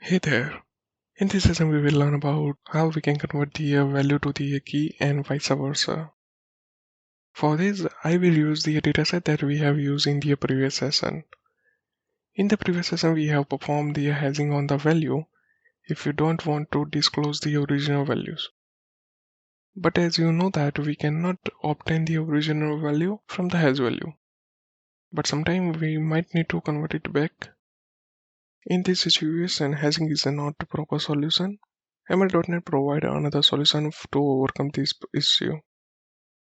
Hey there. In this session, we will learn about how we can convert the value to the key and vice versa. For this, I will use the dataset that we have used in the previous session. In the previous session, we have performed the hashing on the value if you don't want to disclose the original values. But as you know that we cannot obtain the original value from the hash value. But sometimes we might need to convert it back. In this situation, hashing is not the proper solution. ML.NET provide another solution to overcome this issue.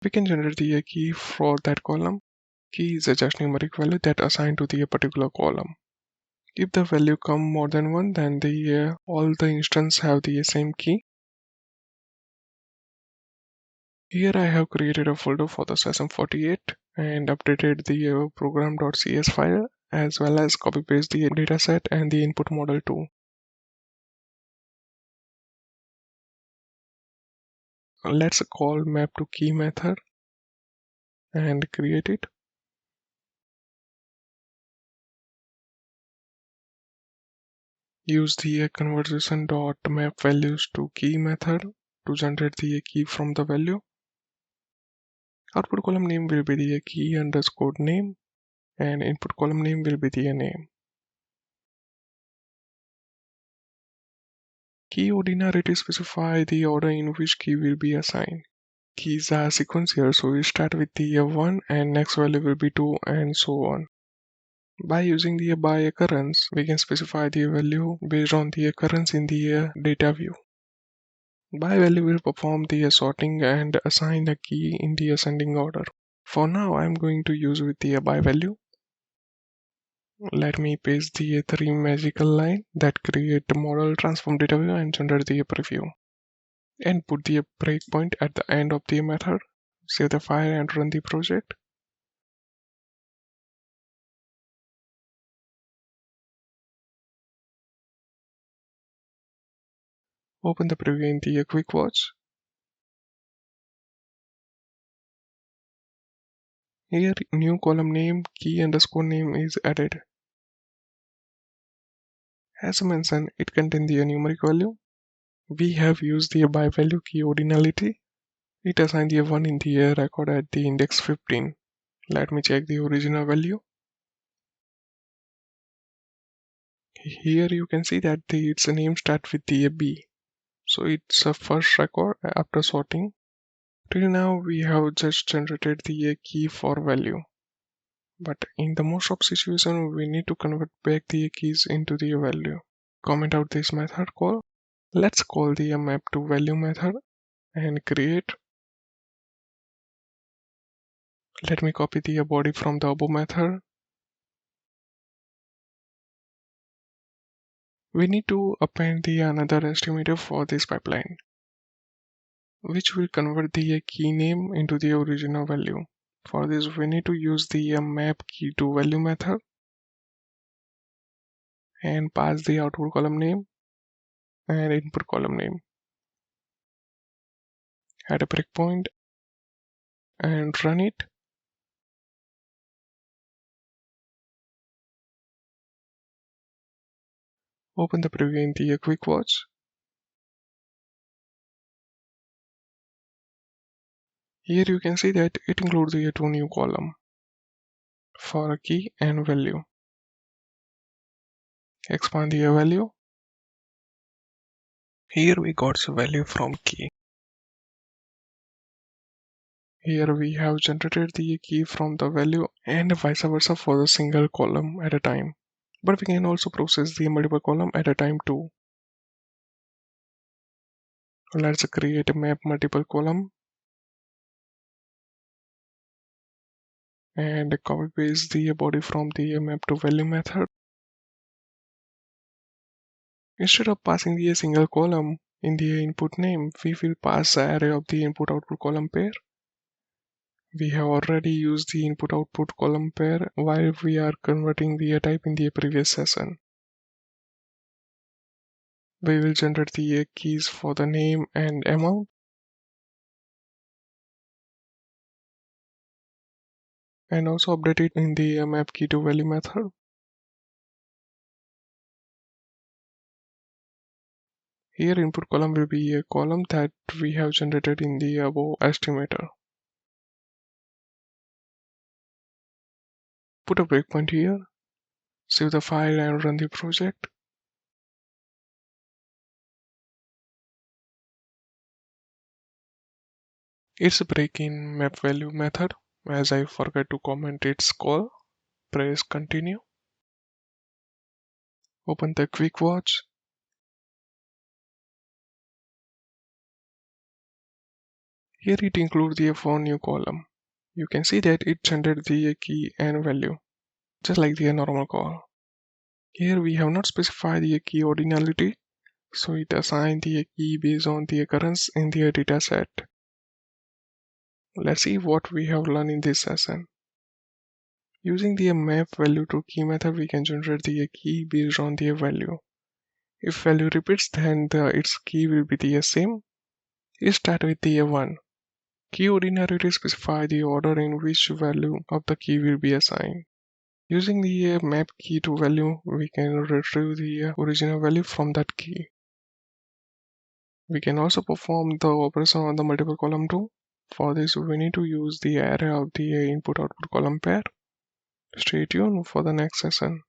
We can generate the key for that column. Key is a just numeric value that assigned to the particular column. If the value come more than one, then all the instances have the same key. Here I have created a folder for the session 48 and updated the program.cs file as well as copy paste the dataset and the input model too. Let's call map to key method and create it. Use the conversation.map values to key method to generate the key from the value. Output column name will be the key underscore name and input column name will be the name. Key ordinarity specify the order in which key will be assigned. Keys are sequential, so we start with the 1 and next value will be 2 and so on. By using the by occurrence, we can specify the value based on the occurrence in the data view. By value will perform the sorting and assign a key in the ascending order. For now, I'm going to use with the by value. Let me paste the three magical line that create the model transform data view and generate the preview. And put the breakpoint at the end of the method. Save the file and run the project. Open the preview in the quick watch. Here new column name key underscore name is added. As mentioned, it contains the numeric value. We have used the by value key ordinality. It assigned the 1 in the record at the index 15. Let me check the original value. Here you can see that its name starts with the B. So it's a first record after sorting. Till now we have just generated the key for value. But in the most of situation we need to convert back the keys into the value. Comment out this method call. Let's call the map to value method and create. Let me copy the body from the above method. We need to append the another estimator for this pipeline, which will convert the key name into the original value. For this, we need to use the map key to value method and pass the output column name and input column name. Add a breakpoint and run it. Open the preview in the quick watch. Here you can see that it includes the two new columns for a key and value. Expand the value. Here we got the value from key. Here we have generated the key from the value and vice versa for the single column at a time. But we can also process the multiple column at a time too. Let's create a map multiple column and copy paste the body from the map to value method. Instead of passing the single column in the input name, we will pass the array of the input output column pair. We have already used the input output column pair while we are converting the type in the previous session. We will generate the keys for the name and amount. And also update it in the map key to value method. Here input column will be a column that we have generated in the above estimator. Put a breakpoint here, save the file and run the project. It's a break in map value method, as I forgot to comment its call. Press continue. Open the quick watch. Here it includes the F1 new column. You can see that it generated the key and value, just like the normal call. Here we have not specified the key ordinality, so it assigns the key based on the occurrence in the data set. Let's see what we have learned in this session. Using the map value to key method, we can generate the key based on the value. If value repeats, then its key will be the same. It starts with the 1. Key ordinality specifies the order in which value of the key will be assigned. Using the map key to value, we can retrieve the original value from that key. We can also perform the operation on the multiple column too. For this, we need to use the array of the input-output column pair. Stay tuned for the next session.